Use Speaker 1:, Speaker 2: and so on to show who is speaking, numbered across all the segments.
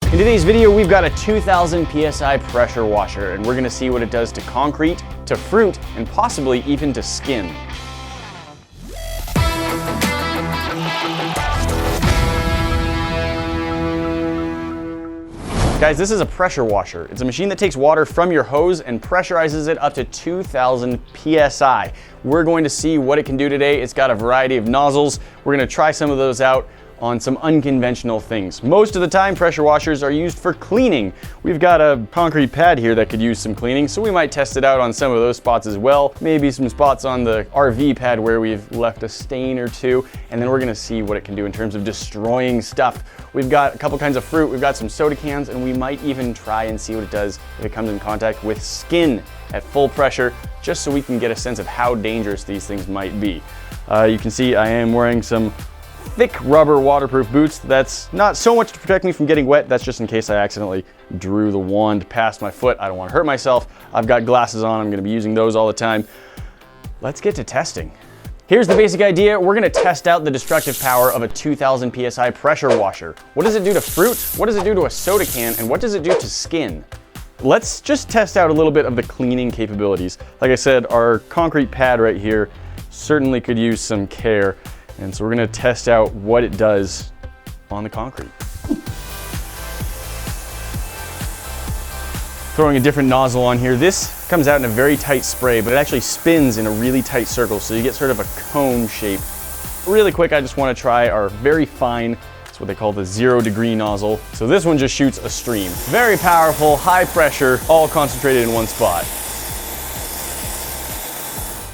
Speaker 1: In today's video, we've got a 2000 PSI pressure washer, and we're gonna see what it does to concrete, to fruit, and possibly even to skin. Guys, this is a pressure washer. It's a machine that takes water from your hose and pressurizes it up to 2000 PSI. We're going to see what it can do today. It's got a variety of nozzles. We're gonna try some of those out on some unconventional things. Most of the time, pressure washers are used for cleaning. We've got a concrete pad here that could use some cleaning, so we might test it out on some of those spots as well. Maybe some spots on the RV pad where we've left a stain or two, and then we're gonna see what it can do in terms of destroying stuff. We've got a couple kinds of fruit, we've got some soda cans, and we might even try and see what it does if it comes in contact with skin at full pressure, just so we can get a sense of how dangerous these things might be. You can see I am wearing some thick rubber waterproof boots. That's not so much to protect me from getting wet, that's just in case I accidentally drew the wand past my foot. I don't want to hurt myself. I've got glasses on, I'm going to be using those all the time. Let's get to testing. Here's the basic idea. We're going to test out the destructive power of a 2000 PSI pressure washer. What does it do to fruit? What does it do to a soda can? And what does it do to skin? Let's just test out a little bit of the cleaning capabilities. Like I said, our concrete pad right here certainly could use some care. And so we're gonna test out what it does on the concrete. Throwing a different nozzle on here. This comes out in a very tight spray, but it actually spins in a really tight circle, so you get sort of a cone shape. Really quick, I just wanna try our very fine, that's what they call the 0-degree nozzle. So this one just shoots a stream. Very powerful, high pressure, all concentrated in one spot.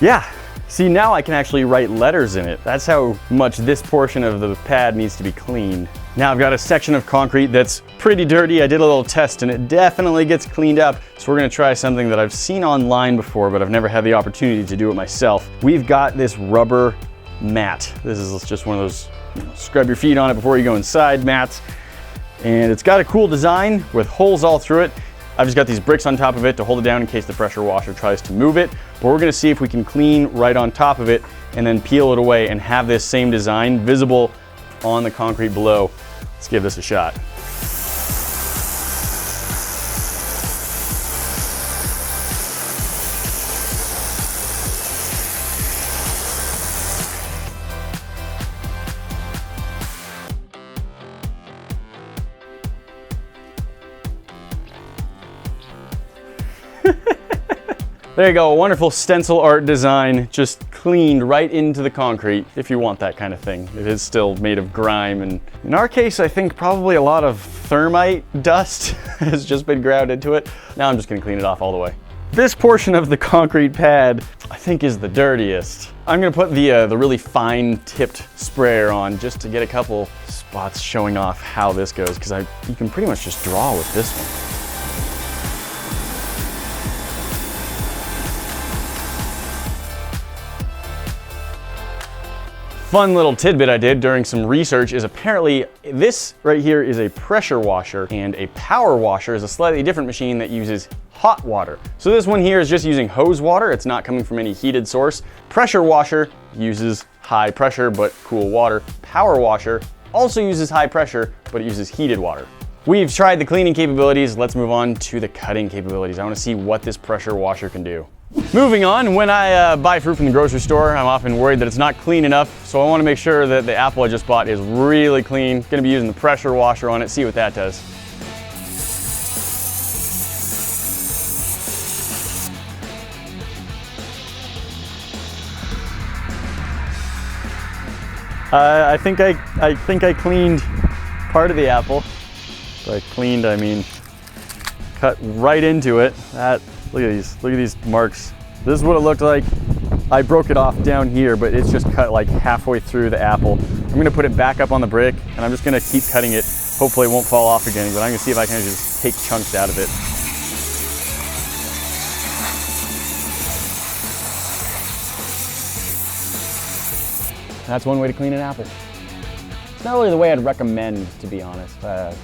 Speaker 1: Yeah. See, now I can actually write letters in it. That's how much this portion of the pad needs to be cleaned. Now I've got a section of concrete that's pretty dirty. I did a little test and it definitely gets cleaned up. So we're gonna try something that I've seen online before, but I've never had the opportunity to do it myself. We've got this rubber mat. This is just one of those, scrub your feet on it before you go inside mats. And it's got a cool design with holes all through it. I've just got these bricks on top of it to hold it down in case the pressure washer tries to move it. But we're gonna see if we can clean right on top of it and then peel it away and have this same design visible on the concrete below. Let's give this a shot. There you go, a wonderful stencil art design, just cleaned right into the concrete, if you want that kind of thing. It is still made of grime, and in our case, I think probably a lot of thermite dust has just been ground into it. Now I'm just gonna clean it off all the way. This portion of the concrete pad, I think, is the dirtiest. I'm gonna put the really fine tipped sprayer on just to get a couple spots showing off how this goes, because you can pretty much just draw with this one. Fun little tidbit I did during some research is apparently this right here is a pressure washer, and a power washer is a slightly different machine that uses hot water. So this one here is just using hose water. It's not coming from any heated source. Pressure washer uses high pressure but cool water. Power washer also uses high pressure but it uses heated water. We've tried the cleaning capabilities. Let's move on to the cutting capabilities. I want to see what this pressure washer can do. Moving on, when I buy fruit from the grocery store, I'm often worried that it's not clean enough, so I want to make sure that the apple I just bought is really clean. Going to be using the pressure washer on it, see what that does. I think I cleaned part of the apple. By cleaned, I mean cut right into it. Look at these marks. This is what it looked like. I broke it off down here, but it's just cut like halfway through the apple. I'm gonna put it back up on the brick, and I'm just gonna keep cutting it. Hopefully it won't fall off again, but I'm gonna see if I can just take chunks out of it. That's one way to clean an apple. It's not really the way I'd recommend, to be honest. A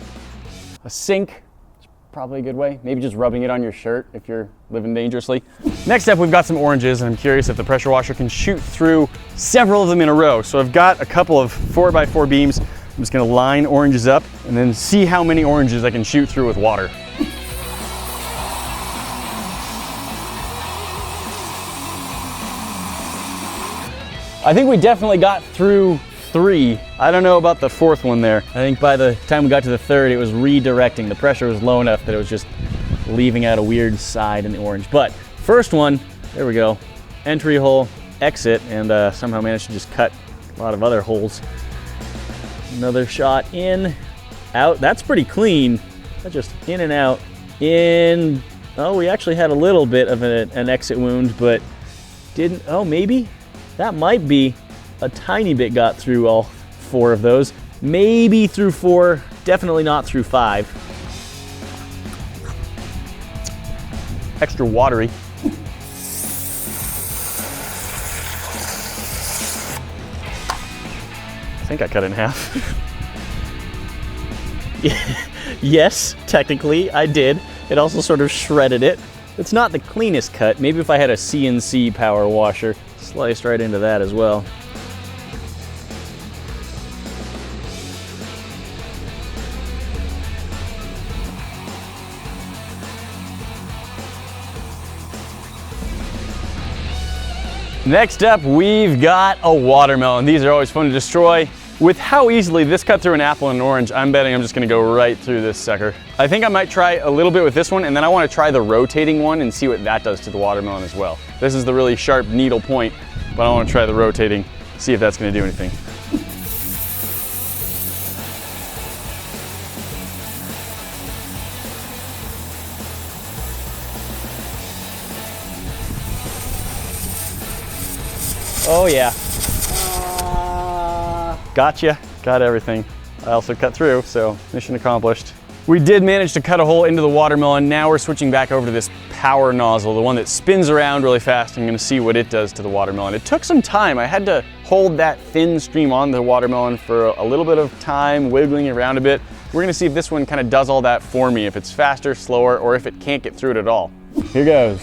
Speaker 1: sink is probably a good way. Maybe just rubbing it on your shirt if you're living dangerously. Next up, we've got some oranges, and I'm curious if the pressure washer can shoot through several of them in a row. So I've got a couple of 4x4 beams. I'm just gonna line oranges up and then see how many oranges I can shoot through with water. I think we definitely got through 3. I don't know about the 4th one there. I think by the time we got to the 3rd, it was redirecting. The pressure was low enough that it was just leaving out a weird side in the orange. But first one, there we go. Entry hole, exit, and somehow managed to just cut a lot of other holes. Another shot in, out. That's pretty clean. That's just in and out. In, oh, we actually had a little bit of an exit wound, but didn't, oh, maybe? That might be a tiny bit got through all 4 of those. Maybe through 4, definitely not through 5. Extra watery. I think I cut it in half. Yes, technically I did. It also sort of shredded it. It's not the cleanest cut. Maybe if I had a CNC power washer, sliced right into that as well. Next up, we've got a watermelon. These are always fun to destroy. With how easily this cut through an apple and an orange, I'm betting I'm just gonna go right through this sucker. I think I might try a little bit with this one, and then I wanna try the rotating one and see what that does to the watermelon as well. This is the really sharp needle point, but I wanna try the rotating, see if that's gonna do anything. Oh yeah. Gotcha, got everything. I also cut through, so mission accomplished. We did manage to cut a hole into the watermelon. Now we're switching back over to this power nozzle, the one that spins around really fast. I'm gonna see what it does to the watermelon. It took some time. I had to hold that thin stream on the watermelon for a little bit of time, wiggling it around a bit. We're gonna see if this one kind of does all that for me, if it's faster, slower, or if it can't get through it at all. Here goes.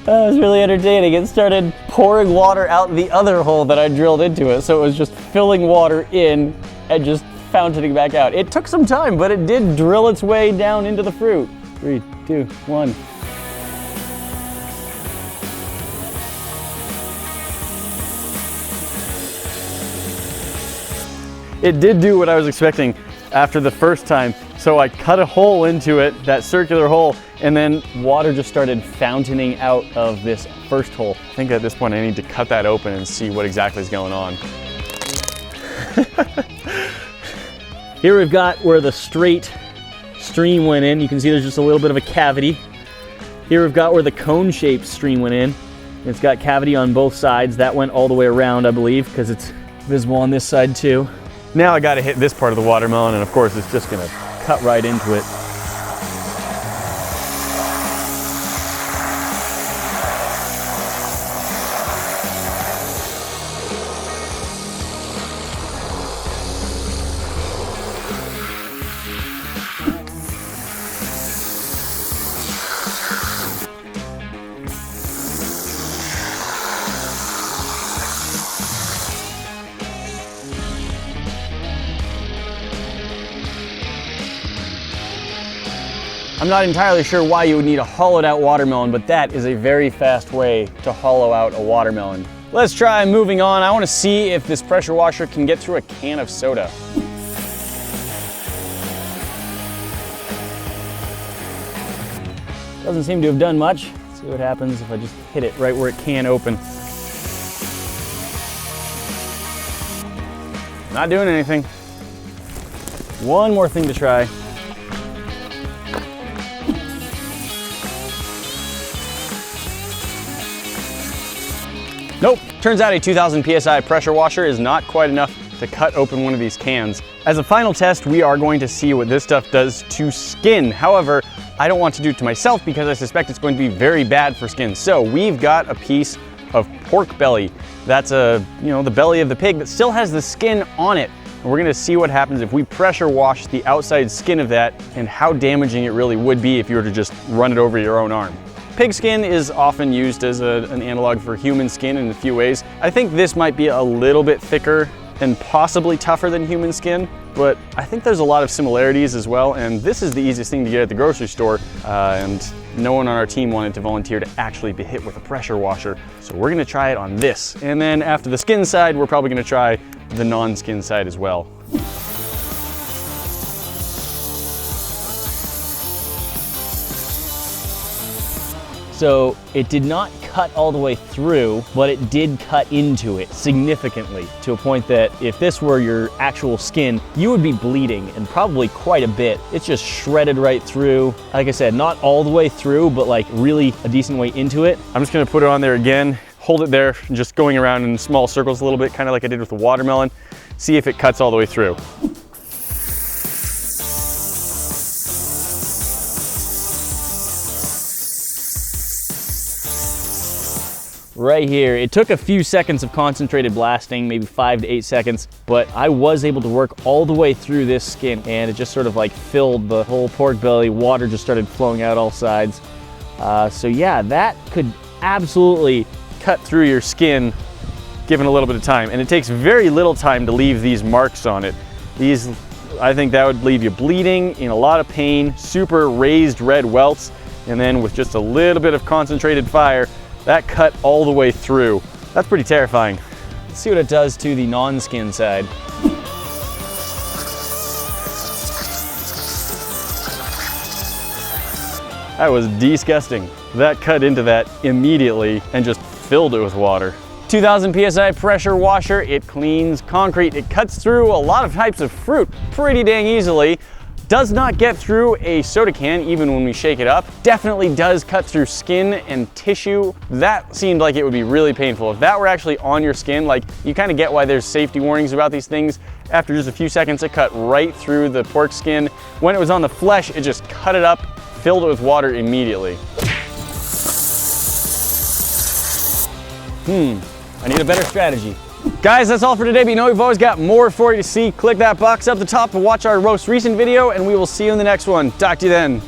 Speaker 1: That was really entertaining. It started pouring water out the other hole that I drilled into it, so it was just filling water in and just fountaining back out. It took some time, but it did drill its way down into the fruit. 3, 2, 1. It did do what I was expecting after the first time. So I cut a hole into it, that circular hole, and then water just started fountaining out of this first hole. I think at this point I need to cut that open and see what exactly is going on. Here we've got where the straight stream went in. You can see there's just a little bit of a cavity. Here we've got where the cone-shaped stream went in. It's got cavity on both sides. That went all the way around, I believe, because it's visible on this side too. Now I gotta hit this part of the watermelon, and of course it's just gonna cut right into it. I'm not entirely sure why you would need a hollowed out watermelon, but that is a very fast way to hollow out a watermelon. Let's try moving on. I want to see if this pressure washer can get through a can of soda. Doesn't seem to have done much. Let's see what happens if I just hit it right where it can open. Not doing anything. One more thing to try. Nope, turns out a 2000 PSI pressure washer is not quite enough to cut open one of these cans. As a final test, we are going to see what this stuff does to skin. However, I don't want to do it to myself because I suspect it's going to be very bad for skin. So we've got a piece of pork belly. That's the belly of the pig that still has the skin on it. And we're gonna see what happens if we pressure wash the outside skin of that and how damaging it really would be if you were to just run it over your own arm. Pig skin is often used as an analog for human skin in a few ways. I think this might be a little bit thicker and possibly tougher than human skin, but I think there's a lot of similarities as well, and this is the easiest thing to get at the grocery store, and no one on our team wanted to volunteer to actually be hit with a pressure washer, so we're gonna try it on this. And then after the skin side, we're probably gonna try the non-skin side as well.
Speaker 2: So it did not cut all the way through, but it did cut into it significantly, to a point that if this were your actual skin, you would be bleeding, and probably quite a bit. It's just shredded right through. Like I said, not all the way through, but like really a decent way into it.
Speaker 1: I'm just gonna put it on there again, hold it there, and just going around in small circles a little bit, kind of like I did with the watermelon, see if it cuts all the way through.
Speaker 2: Right here, it took a few seconds of concentrated blasting, maybe 5 to 8 seconds, but I was able to work all the way through this skin, and it just sort of like filled the whole pork belly. Water just started flowing out all sides. So yeah, that could absolutely
Speaker 1: Cut through your skin given a little bit of time, and it takes very little time to leave these marks on it. These, I think that would leave you bleeding, in a lot of pain, super raised red welts, and then with just a little bit of concentrated fire, that cut all the way through. That's pretty terrifying.
Speaker 2: Let's see what it does to the non-skin side.
Speaker 1: That was disgusting. That cut into that immediately and just filled it with water. 2000 PSI pressure washer, it cleans concrete. It cuts through a lot of types of fruit pretty dang easily. Does not get through a soda can even when we shake it up. Definitely does cut through skin and tissue. That seemed like it would be really painful. If that were actually on your skin, like, you kind of get why there's safety warnings about these things. After just a few seconds, it cut right through the pork skin. When it was on the flesh, it just cut it up, filled it with water immediately.
Speaker 2: I need a better strategy.
Speaker 1: Guys, that's all for today, but you know we've always got more for you to see. Click that box up the top to watch our most recent video, and we will see you in the next one. Talk to you then.